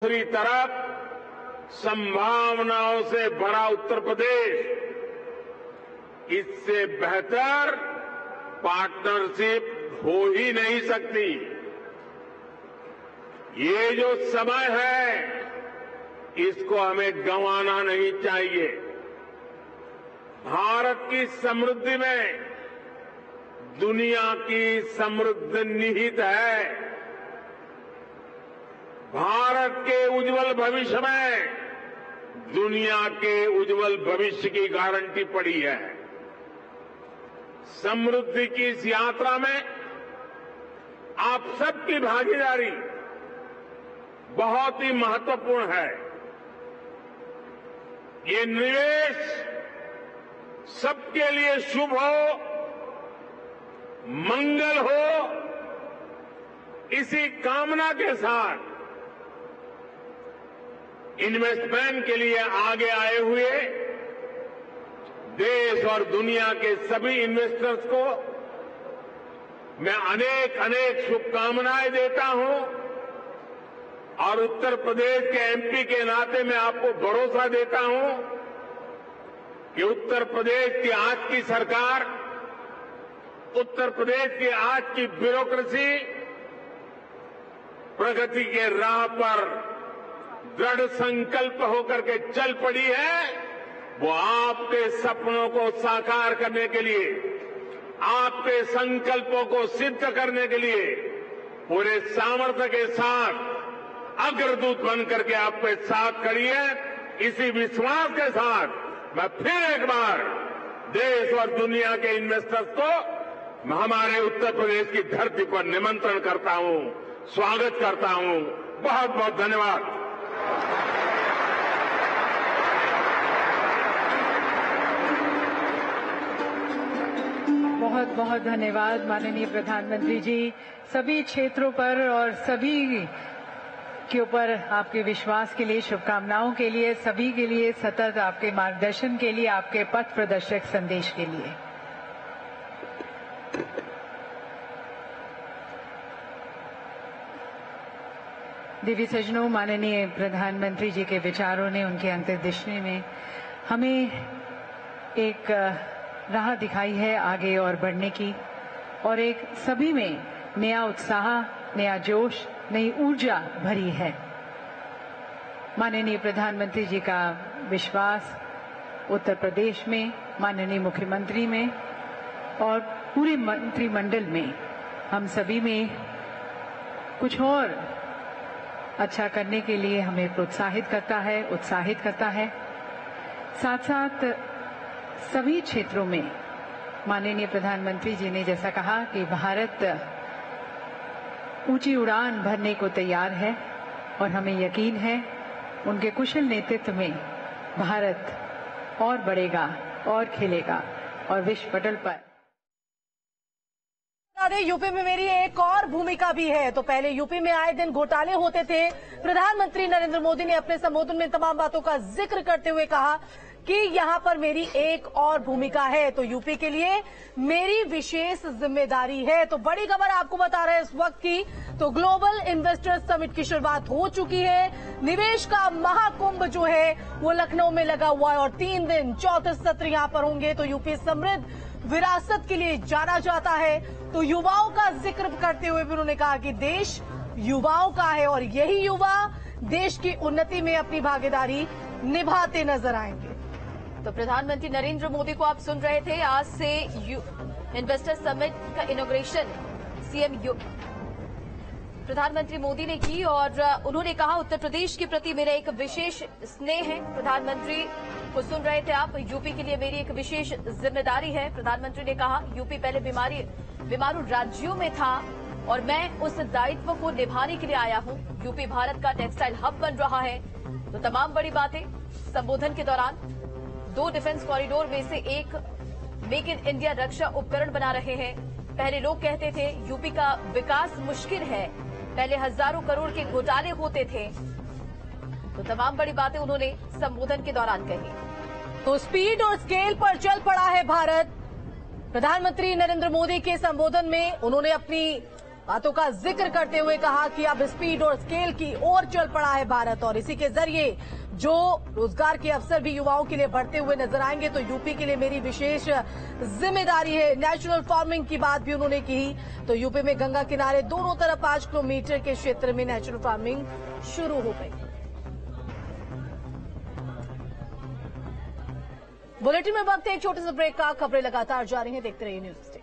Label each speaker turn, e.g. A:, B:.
A: दूसरी तरफ संभावनाओं से भरा उत्तर प्रदेश, इससे बेहतर पार्टनरशिप हो ही नहीं सकती। ये जो समय है, इसको हमें गंवाना नहीं चाहिए। भारत की समृद्धि में दुनिया की समृद्धि निहित है। भारत के उज्जवल भविष्य में दुनिया के उज्जवल भविष्य की गारंटी पड़ी है। समृद्धि की इस यात्रा में आप सबकी भागीदारी बहुत ही महत्वपूर्ण है। ये निवेश सबके लिए शुभ हो, मंगल हो, इसी कामना के साथ इन्वेस्टमेंट के लिए आगे आए हुए देश और दुनिया के सभी इन्वेस्टर्स को मैं अनेक अनेक शुभकामनाएं देता हूं और उत्तर प्रदेश के एमपी के नाते मैं आपको भरोसा देता हूं कि उत्तर प्रदेश की आज की सरकार, उत्तर प्रदेश की आज की ब्यूरोक्रेसी प्रगति के राह पर दृढ़ संकल्प होकर के चल पड़ी है। वो आपके सपनों को साकार करने के लिए, आपके संकल्पों को सिद्ध करने के लिए पूरे सामर्थ्य के साथ अग्रदूत बन करके आपके साथ खड़ी है। इसी विश्वास के साथ मैं फिर एक बार देश और दुनिया के इन्वेस्टर्स को हमारे उत्तर प्रदेश की धरती पर निमंत्रण करता हूं, स्वागत करता हूं। बहुत बहुत धन्यवाद।
B: बहुत बहुत धन्यवाद माननीय प्रधानमंत्री जी। सभी क्षेत्रों पर और सभी के ऊपर आपके विश्वास के लिए, शुभकामनाओं के लिए, सभी के लिए सतत आपके मार्गदर्शन के लिए, आपके पथ प्रदर्शक संदेश के लिए। देवी सज्जनों, माननीय प्रधानमंत्री जी के विचारों ने, उनके अंतर्दृष्टि में हमें एक राह दिखाई है आगे और बढ़ने की, और एक सभी में नया उत्साह, नया जोश, नई ऊर्जा भरी है। माननीय प्रधानमंत्री जी का विश्वास उत्तर प्रदेश में, माननीय मुख्यमंत्री में और पूरे मंत्रिमंडल में, हम सभी में कुछ और अच्छा करने के लिए हमें प्रोत्साहित करता है, उत्साहित करता है। साथ साथ सभी क्षेत्रों में माननीय प्रधानमंत्री जी ने जैसा कहा कि भारत ऊंची उड़ान भरने को तैयार है और हमें यकीन है उनके कुशल नेतृत्व में भारत और बढ़ेगा और खिलेगा और विश्व पटल पर।
C: यूपी में मेरी एक और भूमिका भी है। तो पहले यूपी में आए दिन घोटाले होते थे। प्रधानमंत्री नरेंद्र मोदी ने अपने संबोधन में तमाम बातों का जिक्र करते हुए कहा कि यहां पर मेरी एक और भूमिका है, तो यूपी के लिए मेरी विशेष जिम्मेदारी है। तो बड़ी खबर आपको बता रहे हैं इस वक्त की, तो ग्लोबल इन्वेस्टर्स समिट की शुरुआत हो चुकी है। निवेश का महाकुंभ जो है वो लखनऊ में लगा हुआ है और 3 दिन 34 सत्र यहां पर होंगे। तो यूपी समृद्ध विरासत के लिए जाना जाता है। तो युवाओं का जिक्र करते हुए भी उन्होंने कहा कि देश युवाओं का है और यही युवा देश की उन्नति में अपनी भागीदारी निभाते नजर आएंगे।
D: तो प्रधानमंत्री नरेंद्र मोदी को आप सुन रहे थे। आज से इन्वेस्टर समिट का इनॉग्रेशन सीएम प्रधानमंत्री मोदी ने की और उन्होंने कहा उत्तर प्रदेश के प्रति मेरा एक विशेष स्नेह है। प्रधानमंत्री को सुन रहे थे आप। यूपी के लिए मेरी एक विशेष जिम्मेदारी है। प्रधानमंत्री ने कहा यूपी पहले बीमारू राज्यों में था और मैं उस दायित्व को निभाने के लिए आया हूं। यूपी भारत का टेक्सटाइल हब बन रहा है। तो तमाम बड़ी बातें संबोधन के दौरान 2 डिफेंस कॉरिडोर में से एक मेक इन इंडिया रक्षा उपकरण बना रहे हैं। पहले लोग कहते थे यूपी का विकास मुश्किल है, पहले हजारों करोड़ के घोटाले होते थे। तो तमाम बड़ी बातें उन्होंने संबोधन के दौरान कही।
C: तो स्पीड और स्केल पर चल पड़ा है भारत। प्रधानमंत्री नरेंद्र मोदी के संबोधन में उन्होंने अपनी बातों का जिक्र करते हुए कहा कि अब स्पीड और स्केल की ओर चल पड़ा है भारत और इसी के जरिए जो रोजगार के अवसर भी युवाओं के लिए बढ़ते हुए नजर आएंगे। तो यूपी के लिए मेरी विशेष जिम्मेदारी है। नेचुरल फार्मिंग की बात भी उन्होंने की। तो यूपी में गंगा किनारे दोनों तरफ 5 किलोमीटर के क्षेत्र में नेचुरल फार्मिंग शुरू हो गई। बुलेटिन में वक्त है एक छोटे से ब्रेक का। खबरें लगातार जारी हैं, देखते रहिए न्यूज़।